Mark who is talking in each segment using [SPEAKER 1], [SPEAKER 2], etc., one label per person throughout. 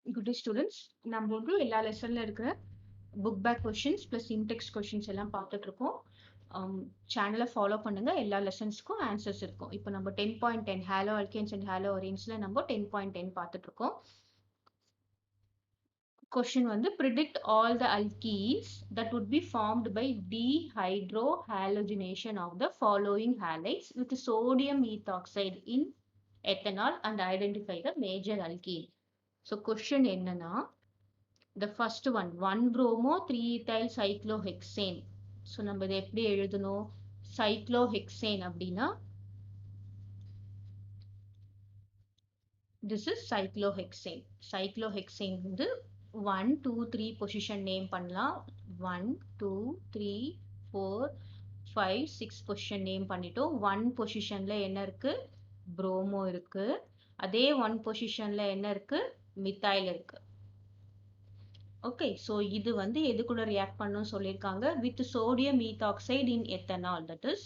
[SPEAKER 1] Good day students. நம்ம வந்து எல்லா லெசன்ல இருக்கிற book back questions plus in text questions எல்லாம் பார்த்துட்டு இருக்கோம். சேனலை ஃபாலோ பண்ணுங்க, எல்லா லெசன்ஸ்க்கும் ஆன்சர்ஸ் இருக்கும். இப்போ நம்ம 10.10 ஹாலோ அல்கேன்ஸ் அண்ட் ஹாலோ அரேன்ஸ்ல நம்ம 10.10 பார்த்துட்டு இருக்கோம். Question வந்து predict all the alkenes that would be formed by dehydrohalogenation of the following halides with sodium ethoxide in ethanol and identify the major alkene. So question என்னன்னா, the first one 1-bromo 3-ethyl cyclohexane. So நம்ம இதை எப்படி எழுதணும்? cyclohexane அப்படின்னா this is cyclohexane. cyclohexane வந்து 1 2 3 position name பண்ணலாம். 1 2 3 4 5 6 position name பண்ணிட்டோம். 1 பொசிஷன்ல என்ன இருக்கு? புரோமோ இருக்கு. அதே 1 பொசிஷன்ல என்ன இருக்கு? மித்தைல் இருக்கு. ஓகே, ஸோ இது வந்து எது கூட ரியாக்ட் பண்ணணும்னு சொல்லியிருக்காங்க? With sodium ethoxide in ethanol, that is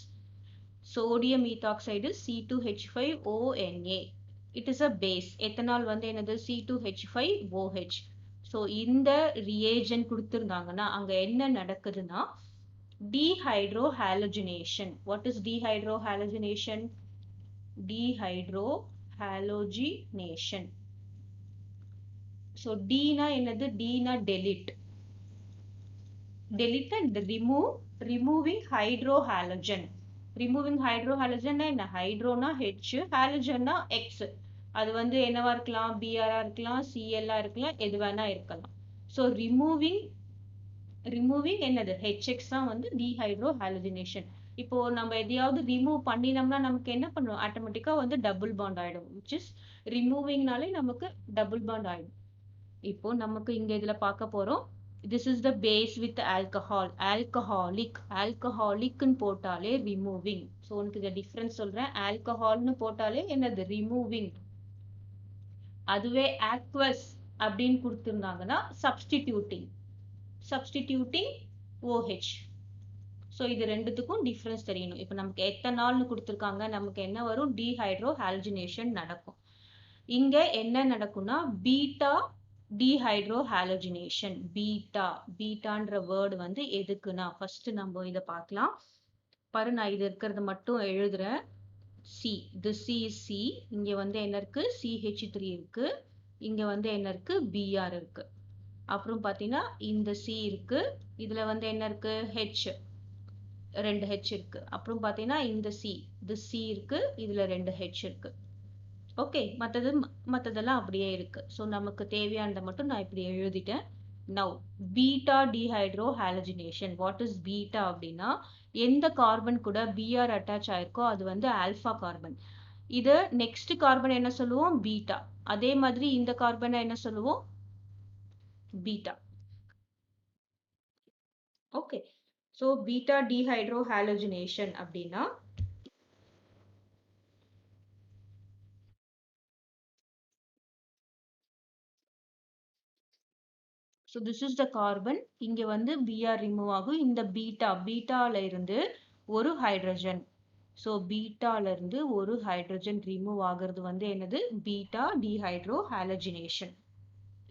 [SPEAKER 1] sodium ethoxide is C2H5ONA. It is a base. ethanol வந்து என்னது? C2H5OH. ஸோ இந்த ரியேஜன் கொடுத்துருந்தாங்கன்னா அங்க என்ன நடக்குதுன்னா dehydrohalogenation. What is dehydrohalogenation? dehydrohalogenation. So D na என்னது? D na delete. Delete and remove, removing hydrohalogen. Removing hydrohalogen என்ன? ஹைட்ரோனா H, ஹாலஜன்னா X. அது வந்து என்னவா இருக்கலாம்? Br இருக்கலாம், Cl இருக்கலாம், எது வேணா இருக்கலாம். ஸோ ரிமூவிங் என்னது? HX தான் வந்து டீஹைட்ரோஹாலஜினேஷன். இப்போ நம்ம எதையாவது ரிமூவ் பண்ணினோம்னா நமக்கு என்ன பண்ணுவோம்? ஆட்டோமேட்டிக்கா வந்து டபுள் பாண்ட் ஆயிடும். which is ரிமூவிங்னாலே நமக்கு டபுள் பாண்ட் ஆயிடும். இப்போ நமக்கு இங்க இதுல பார்க்க போறோம். this is the base with alcohol. alcoholic ன்னு போட்டாலே removing. ஸோ உனக்கு இந்த டிஃபரன்ஸ் சொல்றேன். ஆல்கஹால்னு போட்டாலே என்னது? ரிமூவிங். அதுவே aqueous அப்படின்னு கொடுத்திருந்தாங்கன்னா சப்ஸ்டிடியூட்டிங் OH. ஸோ இது ரெண்டுத்துக்கும் டிஃபரன்ஸ் தெரியணும். இப்போ நமக்கு எத்தனால்னு கொடுத்துருக்காங்க, நமக்கு என்ன வரும்? டீஹைட்ரோஹாலஜினேஷன் நடக்கும். இங்க என்ன நடக்கும்னா பீட்டா டீஹைட்ரோஹாலஜினேஷன். பீட்டான்ற வேர்டு வந்து எதுக்குன்னா, ஃபர்ஸ்ட் நம்ம இதை பார்க்கலாம் பாரு. நான் இது இருக்கிறது மட்டும் எழுதுறேன். C, this is C. இங்க வந்து என்ன இருக்கு? CH3 இருக்கு. இங்க வந்து என்ன இருக்கு? Br இருக்கு. அப்புறம் பாத்தீங்கன்னா இந்த C இருக்கு. இதுல வந்து என்ன இருக்கு? H, 2 H இருக்கு. அப்புறம் பாத்தீங்கன்னா இந்த C, this C இருக்கு. இதுல 2 H இருக்கு. ஓகே, மத்ததெல்லாம் அப்படியே இருக்கு. ஸோ நமக்கு தேவையானதை மட்டும் நான் இப்படி எழுதிட்டேன். Now beta dehydrohalogenation. What is beta அப்படின்னா, எந்த கார்பன் கூட Br அட்டாச் ஆயிருக்கோ அது வந்து ஆல்பா கார்பன். இது நெக்ஸ்ட் கார்பன் என்ன சொல்லுவோம்? பீட்டா. அதே மாதிரி இந்த கார்பனை என்ன சொல்லுவோம்? Beta. Okay, so beta dehydrohalogenation அப்படின்னா so this is the carbon. இங்க வந்து Br ரிமூவ் ஆகும். இந்த பீட்டால இருந்து ஒரு ஹைட்ரஜன். ஸோ பீட்டால இருந்து ஒரு ஹைட்ரஜன் ரிமூவ் ஆகிறது வந்து என்னது? பீட்டா டீஹைட்ரோஹாலஜினேஷன்.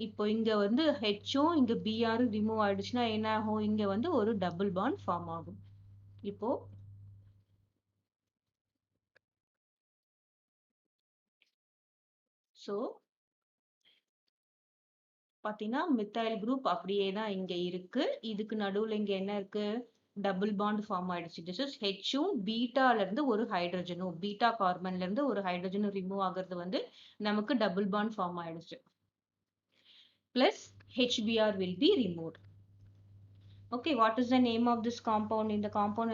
[SPEAKER 1] இப்போ இங்க வந்து ஹெச்சும் இங்க Br ரிமூவ் ஆயிடுச்சுன்னா என்ன ஆகும்? இங்க வந்து ஒரு டபுள் பாண்ட் ஃபார்ம் ஆகும். இப்போ ஸோ பாத்தீங்கன்னா மித்தைல் குரூப் அப்படியே தான் இங்க இருக்கு. இதுக்கு நடுவுல இங்க என்ன இருக்கு? டபுள் பாண்ட் ஃபார்ம் ஆயிடுச்சு. திஸ் இஸ் ஹெச்சும் பீட்டால இருந்து ஒரு ஹைட்ரஜனும், பீட்டா கார்பன்ல இருந்து ஒரு ஹைட்ரஜனும் ரிமூவ் ஆகிறது வந்து நமக்கு டபுள் பாண்ட் ஃபார்ம் ஆயிடுச்சு. Plus HBr will be removed. Okay, what is the name of this compound? இந்த compound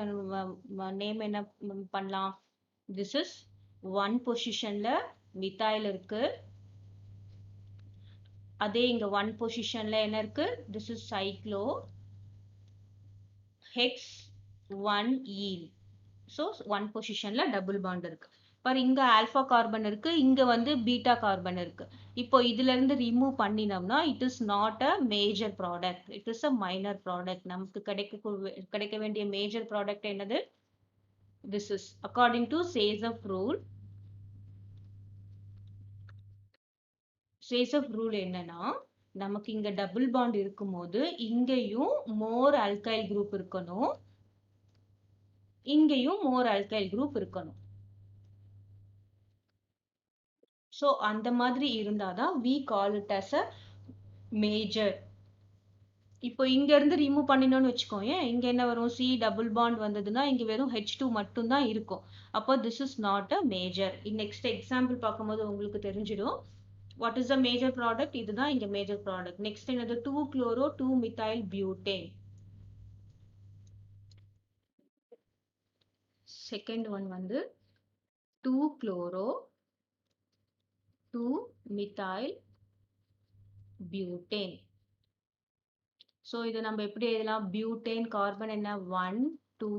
[SPEAKER 1] நேம் என்ன பண்ணலாம்? This is 1 பொசிஷன்ல மித்தைல் இருக்கு. அதே இங்க 1 பொசிஷன்ல என்ன இருக்கு? This is cyclo hex 1ene. So 1 பொசிஷன்ல டபுள் பாண்ட் இருக்கு. பர் இங்க ஆல்பா கார்பன் இருக்கு, இங்க வந்து பீட்டா கார்பன் இருக்கு. இப்போ இதுல இருந்து ரிமூவ் பண்ணினோம்னா it is not a major product, it is a minor product. நமக்கு கிடைக்க வேண்டிய மேஜர் ப்ராடக்ட் என்னது? This is according to Say's rule. Saytzeff rule என்னன்னா, நமக்கு இங்க டபுள் பாண்ட் இருக்கும்போது இங்கேயும் மோர் ஆல்கைல் குரூப் இருக்கணும், இங்கேயும் மோர் ஆல்கைல் குரூப் இருக்கணும். ஸோ அந்த மாதிரி இருந்தாதான் we call it as a major. இப்போ இங்க இருந்து ரிமூவ் பண்ணினோம்னு வச்சுக்கோங்க, இங்க என்ன வரும், சி டபுள் பாண்ட் வந்ததுன்னா இங்க வெறும் H2 மட்டும் தான் இருக்கும். அப்போ this is not a major. Next example பார்க்கும்போது உங்களுக்கு தெரிஞ்சிடும். What is the major product? இதுதான் இங்க மேஜர் ப்ராடக்ட். நெக்ஸ்ட் என்னது, 2-chloro 2-methyl butane. Second one வந்து 2-chloro 2-methyl butane. ஸோ இதை நம்ம எப்படி எழுதலாம், பியூட்டேன் கார்பன் என்ன 1 2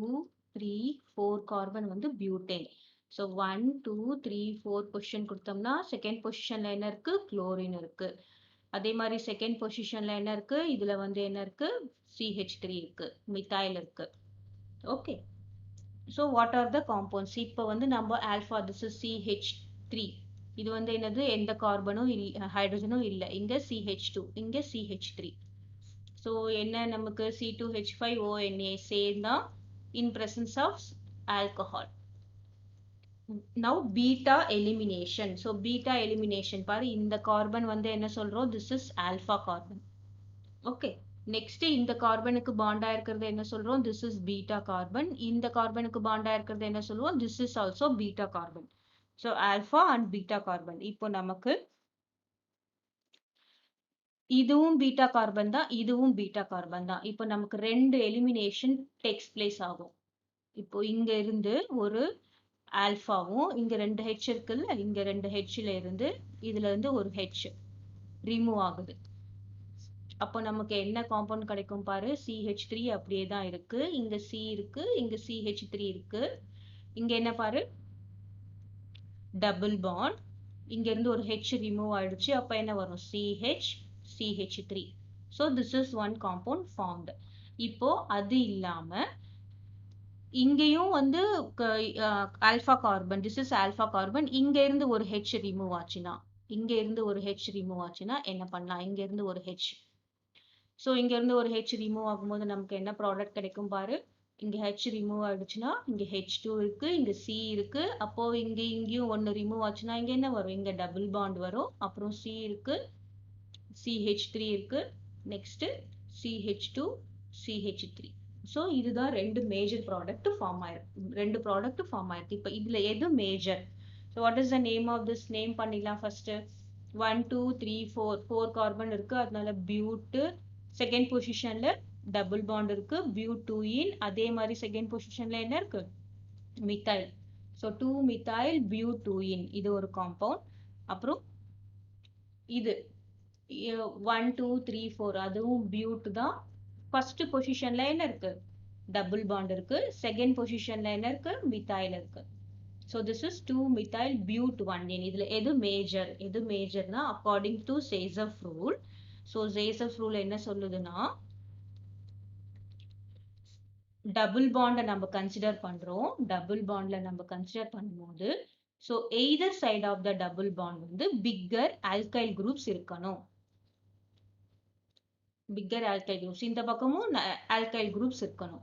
[SPEAKER 1] 3 4 கார்பன் வந்து பியூட்டேன். ஸோ 1 2 3 4 பொசிஷன் கொடுத்தோம்னா செகண்ட் பொசிஷன்ல என்ன இருக்கு, குளோரின் இருக்கு. அதே மாதிரி செகண்ட் பொசிஷன்ல என்ன இருக்கு, இதுல வந்து என்ன இருக்கு, CH3 இருக்கு, மித்தைல் இருக்கு. Okay, so what are the compounds? இப்போ வந்து நம்ம ஆல்ஃபா, திஸ் இஸ் CH3. இது வந்து என்னது, எந்த கார்பனும் ஹைட்ரஜனும் இல்லை, இங்க CH2, இங்க CH3. ஸோ என்ன நமக்கு C2H5ONA சேர்ந்தா in presence of alcohol. Now beta elimination. So beta elimination பாரு, இந்த கார்பன் வந்து என்ன சொல்றோம், this is alpha carbon. Okay, next இந்த கார்பனுக்கு பாண்டா இருக்கிறது என்ன சொல்றோம், this is beta carbon. இந்த கார்பனுக்கு பாண்டா இருக்கிறது என்ன சொல்லுவோம், this is also beta carbon. So alpha and beta carbon. இப்போ நமக்கு இதுவும் பீட்டா கார்பன் தான், இதுவும் பீட்டா கார்பன் தான். இப்போ நமக்கு ரெண்டு எலிமினேஷன் டேக்ஸ் பிளேஸ் ஆகும். இப்போ இங்க இருந்து ஒரு ஆல்பாவும், இங்க 2 H இருக்குல்ல, இங்க 2 Hல இருந்து இதுல இருந்து ஒரு H ரிமூவ் ஆகுது. அப்போ நமக்கு என்ன காம்பவுண்ட் கிடைக்கும் பாரு, CH3 அப்படியே தான் இருக்கு, இங்க C இருக்கு, இங்க CH3 இருக்கு, இங்க என்ன பாரு, டபுள் பாண்ட், இங்க இருந்து ஒரு H ரிமூவ் ஆயிடுச்சு. அப்ப என்ன வரும், CH3. So this is one compound formed. இப்போ அது இல்லாம இங்கேயும் வந்து alpha carbon, this is alpha carbon, இங்க இருந்து ஒரு H ரிமூவ் ஆச்சுன்னா, இங்க இருந்து ஒரு H ரிமூவ் ஆச்சுன்னா என்ன பண்ணலாம், இங்க இருந்து ஒரு H. ஸோ இங்க இருந்து ஒரு H ரிமூவ் ஆகும்போது நமக்கு என்ன ப்ராடக்ட் கிடைக்கும் பாரு, இங்க H ரிமூவ் ஆயிடுச்சுன்னா இங்க H2 இருக்கு, இங்க C இருக்கு. அப்போ இங்கேயும் ஒன்னு ரிமூவ் ஆச்சுன்னா இங்க என்ன வரும், இங்க டபுள் பாண்ட் வரும். அப்புறம் C இருக்கு, CH3 இருக்கு, நெக்ஸ்ட் CH2 CH3. ஸோ இதுதான் ரெண்டு மேஜர் ப்ராடக்ட் ஃபார்ம் ஆயிருக்கு, ரெண்டு ப்ராடக்ட் ஃபார்ம் ஆயிருக்கு. இப்போ இதுல எது major? So what is the name of this, name பண்ணிடலாம். ஃபர்ஸ்ட் 1 2 3 4 கார்பன் இருக்கு, அதனால பியூட். செகண்ட் பொசிஷன்ல டபுள் பாண்ட் இருக்கு, பியூட்டூயின். அதே மாதிரி செகண்ட் பொசிஷன்ல என்ன இருக்கு, மித்தைல். ஸோ 2-methyl butene, இது ஒரு காம்பவுண்ட். அப்புறம் இது 1 2 3 4 அதுவும் பியூட் தான். ஃபர்ஸ்ட் பொசிஷன்ல என்ன இருக்கு, டபுள் பாண்ட் இருக்கு. செகண்ட் பொசிஷன்ல என்ன இருக்கு, மித்தைல் இருக்கு. So this is 2-methyl butene. இதுல எது மேஜர், எது மேஜர்னா according to Saytzeff rule. So Saytzeff rule என்ன சொல்லுதுன்னா, டபுள் பாண்டை நம்ம கன்சிடர் பண்றோம். டபுள் பாண்ட்ல நம்ம கன்சிடர் பண்ணும்போது, so either side of the double bond வந்து பிக்கர் ஆல்கைல் குரூப்ஸ் இருக்கணும். பிக்கர் ஆல்கைல் குரூப்ஸ், இந்த பக்கமும் ஆல்கைல் குரூப்ஸ் இருக்கணும்.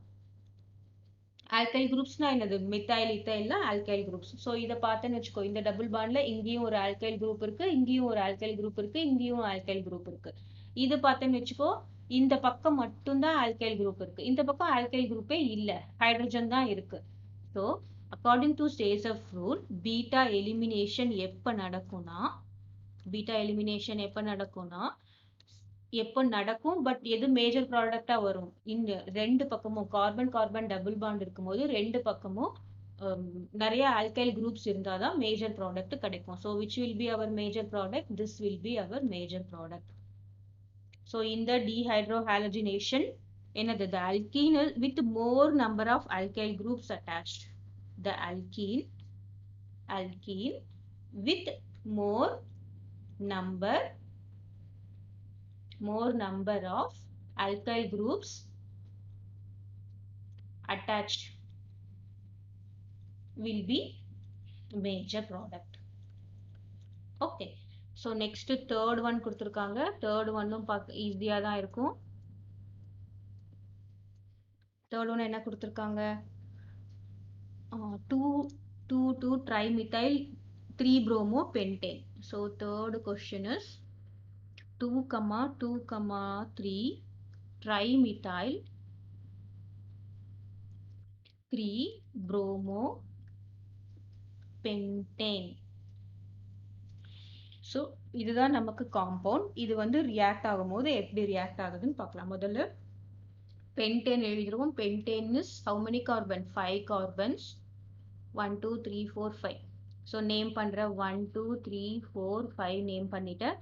[SPEAKER 1] ஆல்கைல் குரூப்ஸ்னா என்னது, மித்தைல் இத்தைல்ல ஆல்கைல் குரூப்ஸ். ஸோ இதை பார்த்தேன்னு வச்சுக்கோ, இந்த டபுள் பாண்ட்ல இங்கேயும் ஒரு ஆல்கைல் குரூப் இருக்கு, இங்கேயும் ஒரு ஆல்கைல் குரூப் இருக்கு, இங்கேயும் ஆல்கைல் குரூப் இருக்கு. இது பார்த்தேன்னு வச்சுக்கோ, இந்த பக்கம் மட்டும்தான் ஆல்கைல் குரூப் இருக்கு, இந்த பக்கம் ஆல்கைல் குரூப்பே இல்ல, ஹைட்ரஜன் தான் இருக்கு. So according to Saytzeff rule, beta elimination எப்ப நடக்கும்னா, பீட்டா எலிமினேஷன் எப்ப நடக்கும்னா, எப்போ நடக்கும், பட் எது மேஜர் ப்ராடக்டா வரும், இந்த ரெண்டு பக்கமும் கார்பன் கார்பன் டபுள் பாண்ட் இருக்கும்போது ரெண்டு பக்கமும் நிறைய ஆல்கைல் குரூப்ஸ் இருந்தாதான் மேஜர் ப்ராடக்ட் கிடைக்கும். So which will be our major product, this will be our major product. So இந்த டீஹைட்ரோஹாலஜினேஷன் என்னது, the alkene with more number of alkyl groups attached. The alkene with more number of alkyl groups attached will be major product. Okay, so next third one கொடுத்துருக்காங்க. Third ஒன்னும் பார்க்க ஈஸியாக தான் இருக்கும். Third one என்ன கொடுத்துருக்காங்க? 2 trimethyl 3 bromo pentane. So third question is 2, 3 trimethyl 3 bromo pentane. So இதுதான் நமக்கு காம்பவுண்ட். இது வந்து ரியாக்ட் ஆகும்போது எப்படி ரியாக்ட் ஆகுதுன்னு பார்க்கலாம். முதல்ல பென்டேன் எழுதிடுவோம். Pentane is how many carbon? 5 carbons. 1 2 3 4 5. So name பண்ற 1 2 3 4 5 நேம் பண்ணிட்டேன்.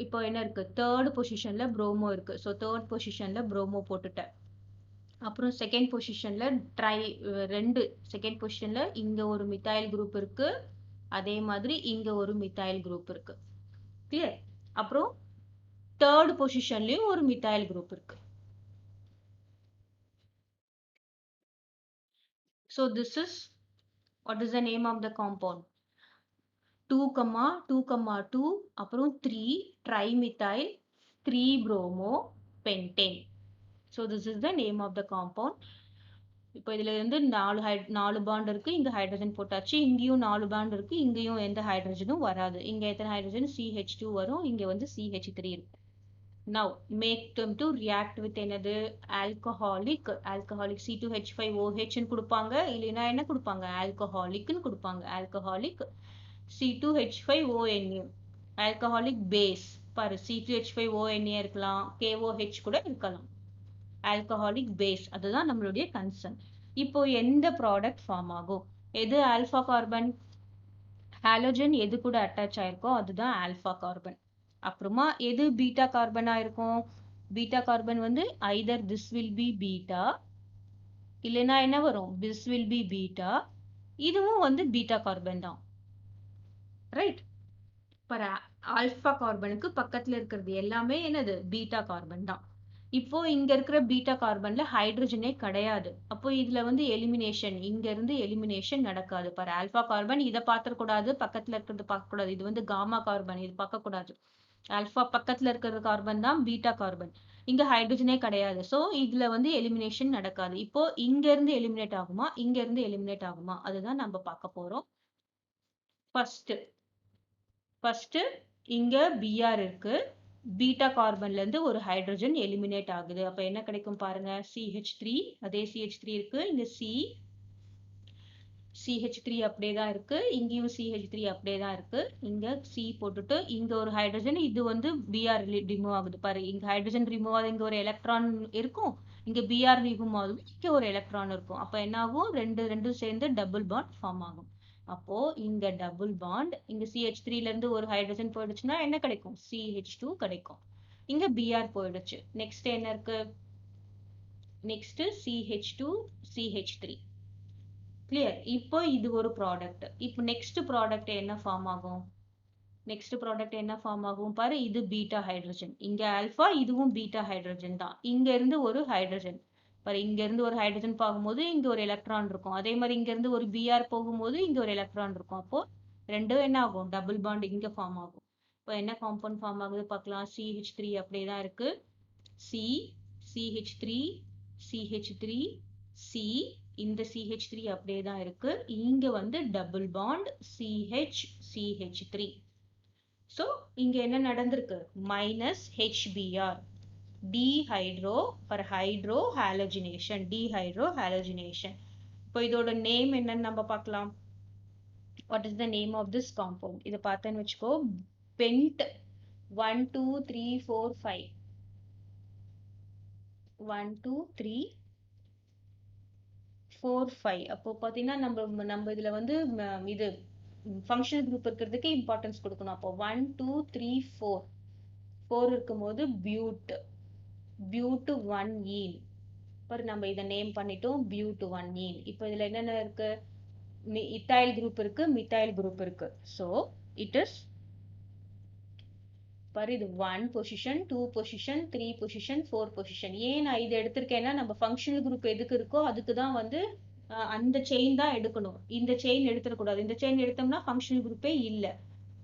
[SPEAKER 1] இப்போ என்ன இருக்கு? தேர்ட் பொசிஷன்ல ப்ரோமோ இருக்கு. ஸோ தேர்ட் பொசிஷன்ல ப்ரோமோ போட்டுட்டேன். அப்புறம் செகண்ட் பொசிஷன்ல செகண்ட் பொசிஷன்ல இங்க ஒரு மித்தைல் குரூப் இருக்கு. அதே மாதிரி இங்க ஒரு மித்தைல் குரூப் இருக்கு. கிளியர்? அப்புறம் தேர்ட் பொசிஷன்லயும் ஒரு மித்தைல் குரூப் இருக்கு. So this is what is the name of the compound? 2, 2, அப்புறம் 3 trimethyl 3 bromo pentane. So this is the name of the compound. இப்போ இதுல இருந்து 4 பாண்ட் இருக்கு. இங்க ஹைட்ரஜன் போட்டாச்சு. இங்கேயும் 4 பாண்ட் இருக்கு. இங்கேயும் எந்த ஹைட்ரஜனும் வராது. இங்க எத்தனை ஹைட்ரஜன்? CH2 வரும். இங்க வந்து CH3 இருக்கு. Now make them to react with another alcoholic C2H5OH ன்னு கொடுப்பாங்க. இல்லைன்னா என்ன கொடுப்பாங்க? ஆல்கஹாலிக்னு கொடுப்பாங்க. Alcoholic C2H5ONA. ஆல்கஹாலிக் பேஸ் பாரு, C2H5ONA இருக்கலாம், KOH கூட இருக்கலாம். ஆல்கஹாலிக் பேஸ், அதுதான் நம்மளுடைய கன்சர்ன். இப்போ எந்த ப்ராடக்ட் ஃபார்ம் ஆகும்? எது ஆல்பா கார்பன்? ஹாலோஜன் எது கூட அட்டாச் ஆயிருக்கோ அதுதான் ஆல்பா கார்பன். அப்புறமா எது பீட்டா கார்பனா இருக்கும்? பீட்டா கார்பன் வந்து either this will be beta, இல்லைன்னா என்ன வரும்? this will be beta. இதுவும் வந்து பீட்டா கார்பன் தான். ரைட்? ஆல்பா கார்பனுக்கு பக்கத்துல இருக்கிறது எல்லாமே என்னது? பீட்டா கார்பன் தான். இப்போ இங்க இருக்கிற பீட்டா கார்பன்ல ஹைட்ரஜனே கிடையாது. அப்போ இதுல வந்து எலிமினேஷன், இங்க இருந்து எலிமினேஷன் நடக்காது. பாரு, ஆல்பா கார்பன் இதை பார்த்துக்கூடாது, பக்கத்துல இருக்கிறது பார்க்க கூடாது. இது வந்து காமா கார்பன், இது பார்க்க கூடாது. ஆல்பா பக்கத்துல இருக்கிற கார்பன் தான் பீட்டா கார்பன். இங்க ஹைட்ரஜனே கிடையாது. சோ இதுல வந்து எலிமினேஷன் நடக்காது. இப்போ இங்க இருந்து எலிமினேட் ஆகுமா, இங்க இருந்து எலிமினேட் ஆகுமா, அதுதான் நம்ம பார்க்க போறோம். ஃபர்ஸ்ட் இங்க Br இருக்கு. பீட்டா கார்பன்ல இருந்து ஒரு ஹைட்ரஜன் எலிமினேட் ஆகுது. அப்ப என்ன கிடைக்கும் பாருங்க? CH3. அதே CH3 இருக்கு. இங்க CH3 அப்படியே தான் இருக்கு. இங்கேயும் CH3 அப்படியே தான் இருக்கு. இங்க C போட்டுட்டு இங்க ஒரு ஹைட்ரஜன், இது வந்து Br ரிமூவ் ஆகுது. பாரு, இங்க ஹைட்ரஜன் ரிமூவ் ஆகுது, இங்க ஒரு எலக்ட்ரான் இருக்கும். இங்க Br ரிமூவ் ஆகுது, இங்க ஒரு எலக்ட்ரான் இருக்கும். அப்ப என்ன ஆகும்? ரெண்டும் சேர்ந்து டபுள் பாண்ட் ஃபார்ம் ஆகும். அப்போ இங்க டபுள் பாண்ட், இங்க CH3ல இருந்து ஒரு ஹைட்ரஜன் போயிடுச்சுன்னா என்ன கிடைக்கும்? CH2 கிடைக்கும். இங்க Br போயிடுச்சு. நெக்ஸ்ட் என்ன இருக்கு? Next CH2 CH3. கிளியர்? இப்போ இது ஒரு ப்ராடக்ட். இப்போ நெக்ஸ்ட் ப்ராடக்ட் என்ன ஃபார்ம் ஆகும்? நெக்ஸ்ட் ப்ராடக்ட் என்ன ஃபார்ம் ஆகும் பாரு, இது பீட்டா ஹைட்ரஜன். இங்க ஆல்பா, இதுவும் பீட்டா ஹைட்ரஜன் தான். இங்க இருந்து ஒரு ஹைட்ரஜன் பாரு, இங்க இருந்து ஒரு ஹைட்ரஜன் போகும்போது இங்க ஒரு எலக்ட்ரான் இருக்கும். அதே மாதிரி இங்க இருந்து ஒரு Br போகும்போது இங்க ஒரு எலக்ட்ரான் இருக்கும். அப்போ ரெண்டும் என்ன ஆகும்? டபுள் பாண்ட் இங்க ஃபார்ம் ஆகும். இப்போ என்ன காம்பவுண்ட் ஃபார்ம் ஆகுது பார்க்கலாம். CH3 அப்படியே தான் இருக்கு. CH3 CH3 C, இந்த CH3 அப்படியே தான் இருக்கு. இங்க வந்து டபுள் பாண்ட் CH3. சோ இங்க என்ன நடந்திருக்கு? Minus HBr, dehydrohalogenation. இப்போ இதோட நேம் என்னன்னு நம்ம பார்க்கலாம். What is the name of this compound? இதை பார்த்தேன்னு வச்சுக்கோ, பென்ட் 1 2 3 4 5 1 2 3 4 5. அப்போ பாத்தீங்கன்னா நம்ம இதுல வந்து இது ஃபங்க்ஷனல் குரூப் இருக்கிறதுக்கு இம்பார்ட்டன்ஸ் கொடுக்கணும். அப்போ 1 2 3 4 இருக்கும்போது பியூட் 1ஈன். இப்போ நம்ம இதை நேம் பண்ணிட்டோம் பியூட் 1ஈன். இப்போ இதுல என்னென்ன இருக்கு? இத்தைல் குரூப் இருக்கு, மித்தைல் குரூப் இருக்கு. ஸோ இட் இஸ் பாரு, இது 1 பொசிஷன், 2 பொசிஷன், 3 பொசிஷன், 4 பொசிஷன். ஏன் நான் இதை எடுத்திருக்கேன்னா, நம்ம ஃபங்க்ஷனல் குரூப் எதுக்கு இருக்கோ அதுக்கு தான் வந்து அந்த செயின் தான் எடுக்கணும். இந்த செயின் எடுத்துடக்கூடாது. இந்த செயின் எடுத்தோம்னா ஃபங்க்ஷனல் குரூப்பே இல்லை.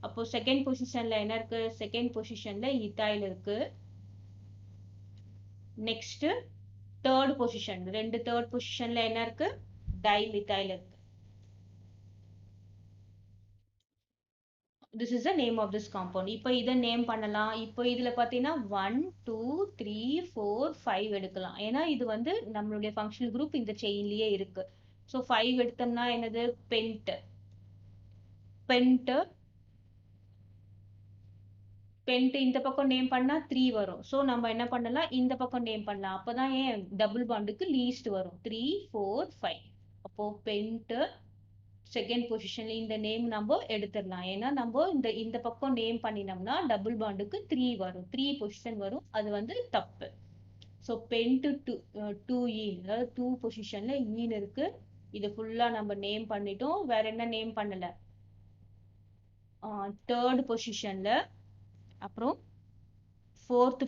[SPEAKER 1] அப்போ செகண்ட் பொசிஷன்ல என்ன இருக்கு? செகண்ட் பொசிஷன்ல இத்தாயில் இருக்கு. நெக்ஸ்ட் தேர்ட் பொசிஷன், ரெண்டு தேர்ட் பொசிஷன்ல என்ன இருக்கு? டைமித்தைல் இருக்கு. This is the name of this compound. இப்போ இதை நேம் பண்ணலாம். இப்போ இதுல பாத்தீங்கன்னா 1 2 3 4 5 எடுக்கலாம். ஏன்னா இது வந்து நம்மளுடைய ஃபங்க்ஷனல் குரூப் இந்த செயின்லயே இருக்கு. ஸோ 5 எடுத்தோம்னா என்னது? பென்ட். பென்ட் பென்ட் இந்த பக்கம் நேம் பண்ணா 3 வரும். ஸோ நம்ம என்ன பண்ணலாம்? இந்த பக்கம் நேம் பண்ணலாம். அப்பதான் ஏன் டபுள் பாண்டுக்கு லீஸ்ட் வரும். 3 4 5. அப்போ பென்ட் செகண்ட் பொசிஷன்ல இந்த நேம் நம்ம எடுத்துடலாம். ஏன்னா நம்ம இந்த பக்கம் நேம் பண்ணினோம்னா டபுள் பாண்டுக்கு 3 வரும். 3 பொசிஷன் வரும். அது வந்து தப்பு. ஸோ பென்ட் 2 ஈன், அதாவது 2 பொசிஷன்ல ஈன் இருக்கு. இது ஃபுல்லா நம்ம நேம் பண்ணிட்டோம். வேற என்ன நேம் பண்ணல? தேர்ட் பொசிஷன்ல, அப்புறம் ஃபோர்த்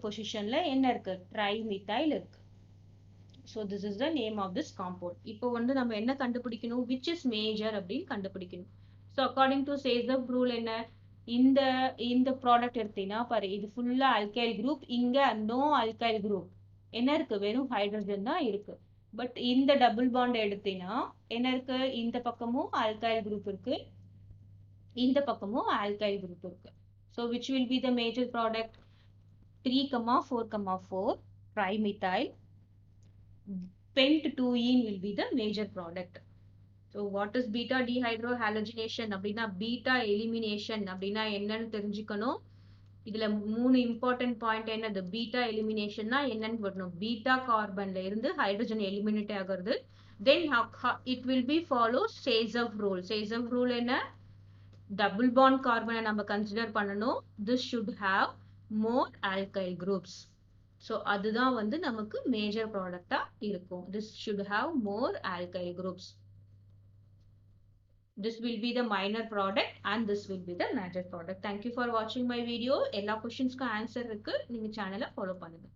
[SPEAKER 1] பொசிஷன்ல என்ன இருக்கு? ட்ரைமித்தைல் இருக்கு. So this is the name of this compound. இப்போ வந்து நம்ம என்ன கண்டுபிடிக்கணும்? which is major அப்படின்னு கண்டுபிடிக்கணும். So according to Sazov rule என்ன? இந்த ப்ராடக்ட் எடுத்தீங்கன்னா பாரு, இது ஃபுல்லா அல்கைல் குரூப். இங்க நோ அல்கைல் குரூப். என்ன இருக்கு? வெறும் ஹைட்ரஜன் தான் இருக்கு. பட் இந்த டபுள் பாண்ட் எடுத்தீங்கன்னா என்ன இருக்கு? இந்த பக்கமும் அல்கைல் குரூப் இருக்கு, இந்த பக்கமும் அல்கைல் குரூப் இருக்கு. So which will be the major product? 3,4,4 trimethyl pent 2-ene will be the major product. So what is beta dehydrohalogenation அப்படின்னா beta elimination அப்படின்னா என்னன்னு தெரிஞ்சுக்கணும். இதுல 3 இம்பார்ட்டன்ட் பாயிண்ட் என்னது? பீட்டா எலிமினேஷன்னா என்னன்னு வரணும். பீட்டா கார்பன்ல இருந்து ஹைட்ரஜன் எலிமினேட் ஆகுறது. Then it will be follow சேசவ் ரூல். சேசவ் ரூல் என்ன? டபுள் பாண்ட் கார்பனை நம்ம கன்சிடர் பண்ணணும். This should have more alkyl groups. So அதுதான் வந்து நமக்கு மேஜர் ப்ராடக்டா இருக்கும். This should have more alkyl groups. This will be the minor product and this will be the major product. Thank you for watching my video. எல்லா questions க்கும் answer இருக்கு. நீங்க சேனலை ஃபாலோ பண்ணுங்க.